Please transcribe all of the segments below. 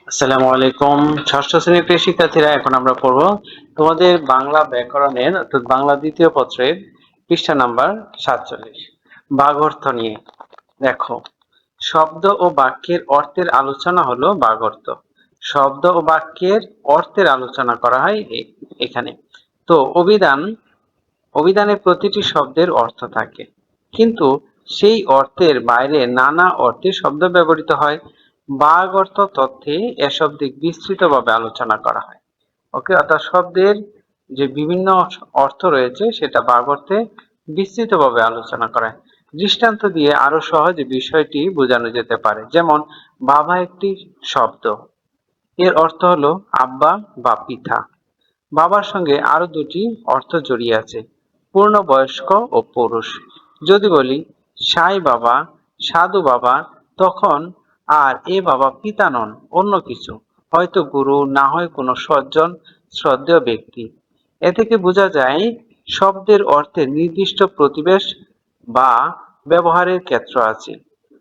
আসসালামু আলাইকুম। ষষ্ঠ শ্রেণীর প্রিয় শিক্ষার্থীরা, এখন আমরা পড়ব তোমাদের বাংলা ব্যাকরণের অর্থাৎ বাংলা দ্বিতীয় পত্রের পৃষ্ঠা নাম্বার 47 বাগর্থ নিয়ে। দেখো, শব্দ ও বাক্যের অর্থের আলোচনা হলো বাগর্থ। শব্দ ও বাক্যের অর্থের আলোচনা করা হয় এখানে। তো অভিধানে প্রতিটি শব্দের অর্থ থাকে, কিন্তু সেই অর্থের বাইরে নানা অর্থে শব্দ ব্যবহৃত হয়। বাগর্থ তথ্যে এসব দিক বিস্তৃতভাবে আলোচনা করা হয়। ওকে, অর্থাৎ শব্দের যে বিভিন্ন অর্থ রয়েছে সেটা বাগর্থে বিস্তৃতভাবে আলোচনা করা হয়। দৃষ্টান্ত দিয়ে আরো সহজে বিষয়টি বোঝানো যেতে পারে। যেমন, বাবা একটি শব্দ, এর অর্থ হলো আব্বা বা পিতা। বাবার সঙ্গে আরো দুটি অর্থ জড়িয়ে আছে, পূর্ণবয়স্ক ও পুরুষ। যদি বলি সাই বাবা, সাধু বাবা, তখন আর এ বাবা পিতা নন, অন্য কিছু, হয়তো গুরু, না হয় কোনো সজ্জন শ্রদ্ধেয় ব্যক্তি। এ থেকে বোঝা যায় শব্দের অর্থে নির্দিষ্ট প্রতিবেশ বা ব্যবহারের ক্ষেত্র আছে,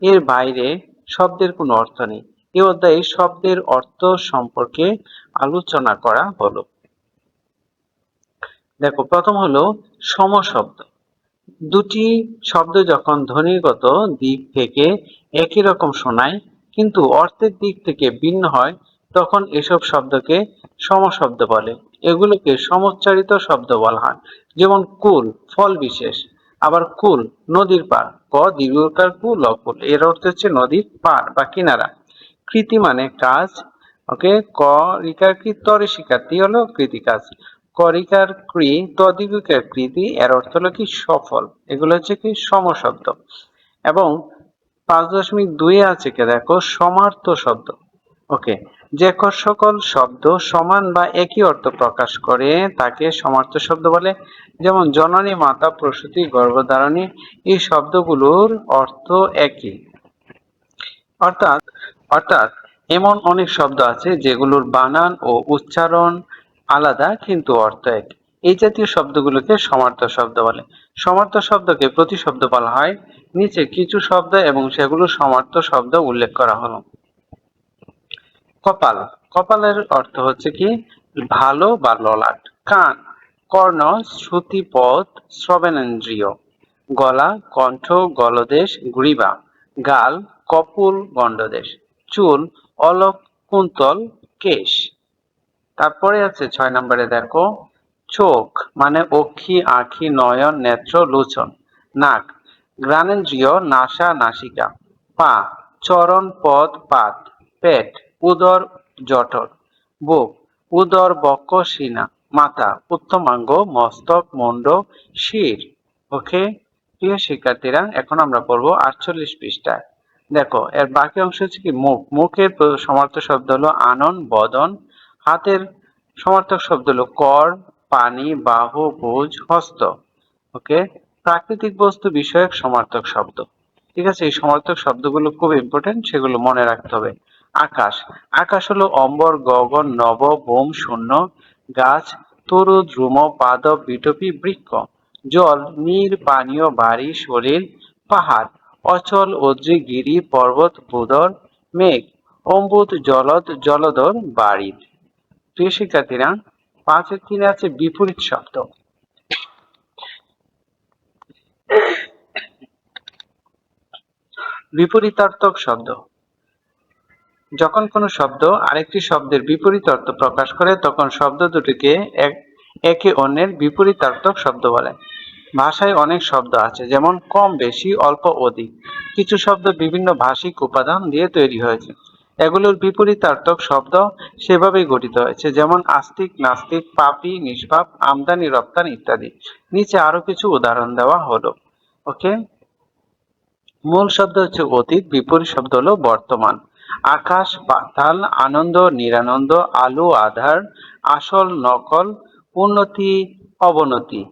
এর বাইরে শব্দের কোনো অর্থ নেই। এ অধ্যায়ে শব্দের অর্থ সম্পর্কে আলোচনা করা হলো। দেখো, প্রথম হলো সমশব্দ। দুটি শব্দ যখন ধ্বনিগত দিক থেকে একই রকম শোনায় কিন্তু অর্থের দিক থেকে ভিন্ন হয়, তখন এসব শব্দকে সমশব্দ বলে। এগুলোকে সমোচ্চারিত শব্দ বলা হয়। যেমন কুল ফল বিশেষ, আবার কুল নদীর পার, ক দীর্ঘকার কুল অকুল, এর অর্থ হচ্ছে নদীর পার বা কিনারা। কৃতি মানে কাজ। ওকে, ক রিকার কৃত তরে শিকারটি হলো কৃতি কাজ। করিকার ক্রি তদিবিকার কৃতি, এর অর্থ হলো কি সফল। এগুলো হচ্ছে কি সমশব্দ। এবং 5.2 আছে কি, দেখো সমার্থ শব্দ। ওকে, যে সকল শব্দ সমান বা একই অর্থ প্রকাশ করে তাকে সমার্থ শব্দ বলে। যেমন জননী, মাতা, প্রসূতি, গর্ভধারিণী, এই শব্দগুলোর অর্থ একই। অর্থাৎ অর্থাৎ এমন অনেক শব্দ আছে যেগুলোর বানান ও উচ্চারণ আলাদা কিন্তু অর্থ এক। এই জাতীয় শব্দগুলোকে সমার্থ শব্দ বলে। সমার্থ শব্দকে প্রতিশব্দ বলা হয়। নিচে কিছু শব্দ এবং সেগুলো সমার্থ শব্দ উল্লেখ করা হলো। কপাল, কপালের অর্থ হচ্ছে কি ভালো বা ললাট। কান, কর্ণ, শ্রুতিপথ, শ্রবণেন্দ্রিয়। গলা, কণ্ঠ, গলদেশ, গ্রীবা। গাল, কপোল, গণ্ডদেশ। চুল, অলক, কুন্তল, কেশ। তারপরে আছে 6 নম্বরে, দেখো চোখ মানে অক্ষি, আঁখি, নয়ন, নেত্র, লোচন। নাক, ঘ্রাণেন্দ্রিয়, নাসা, নাসিকা। পা, চরণ, পদ, পাদ। পেট, উদর, জঠর। বুক, উদর, বক্ষ, সিনা। মাথা, উত্তমাঙ্গ, মস্তক, মুন্ড, শির। ওকে, প্রিয় শিক্ষার্থীরা, এখন আমরা পড়বো 48 পৃষ্ঠায়। দেখো, এর বাকি অংশ হচ্ছে কি মুখ। মুখের সমার্থক শব্দ হলো আনন, বদন। হাতের সমার্থক শব্দ হলো কর, পানি, বাহু, ভুজ, হস্ত। ওকে, প্রাকৃতিক বস্তু বিষয়ক সমার্থক শব্দ। ঠিক আছে, এই সমার্থক শব্দগুলো খুব ইম্পর্টেন্ট, সেগুলো মনে রাখতে হবে। আকাশ, আকাশ হলো অম্বর, গগন, নভ, ভৌম, শূন্য। গাছ, তরু, দ্রুম, পাদপ, বিটপি, বৃক্ষ। জল, নীর, পানীয়, বাড়ি, শরীর। পাহাড়, অচল, অদ্রি, গিরি, পর্বত, ভূধর। মেঘ, অম্বুদ, জলদ, জলধর, বারিদ। প্রিয় শিক্ষার্থীরা, 5-3 আছে বিপরীত শব্দ। বিপরীতার্থক শব্দ, যখন কোনো শব্দ আরেকটি শব্দের বিপরীত অর্থ প্রকাশ করে তখন শব্দ দুটিকে একে অন্যের বিপরীতার্থক শব্দ বলে। ভাষায় অনেক শব্দ আছে, যেমন কম বেশি, অল্প অধিক। কিছু শব্দ বিভিন্ন ভাষিক উপাদান দিয়ে তৈরি হয়েছে, এগুলোর বিপরীতার্থক শব্দ সেভাবেই গঠিত হয়েছে। যেমন আস্তিক, নাস্তিক, পাপী, নিষ্পাপ, আমদানি রপ্তানি ইত্যাদি। নিচে আরো কিছু উদাহরণ দেওয়া হলো। ওকে, মূল শব্দ হচ্ছে অতীত, বিপরীত শব্দ হলো বর্তমান। আকাশ, পাতাল, আনন্দ, নিরানন্দ, আলো, আধার, আসল, নকল, উন্নতি, অবনতি।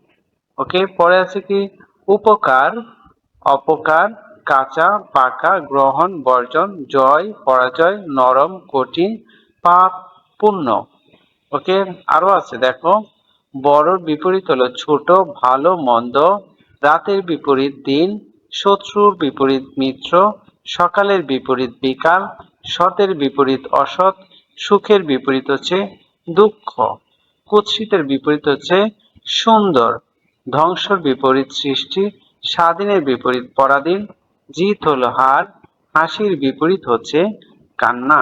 ওকে, পরে আছে কি উপকার, অপকার, কাঁচা, পাকা, গ্রহণ, বর্জন, জয়, পরাজয়, নরম, কঠিন, পাপ, পুণ্য। ওকে, আরো আছে, দেখো বড়র বিপরীত হলো ছোট, ভালো, মন্দ। রাতের বিপরীত দিন, শত্রুর বিপরীত মিত্র, সকালের বিপরীত বিকাল, সতের বিপরীত অসৎ, সুখের বিপরীত হচ্ছে দুঃখ। কুৎসিতের বিপরীত হচ্ছে সুন্দর। ধ্বংসের বিপরীত সৃষ্টি, স্বাধীনের বিপরীত পরাধীন, জিত হলো হার, হাসির বিপরীত হচ্ছে কান্না।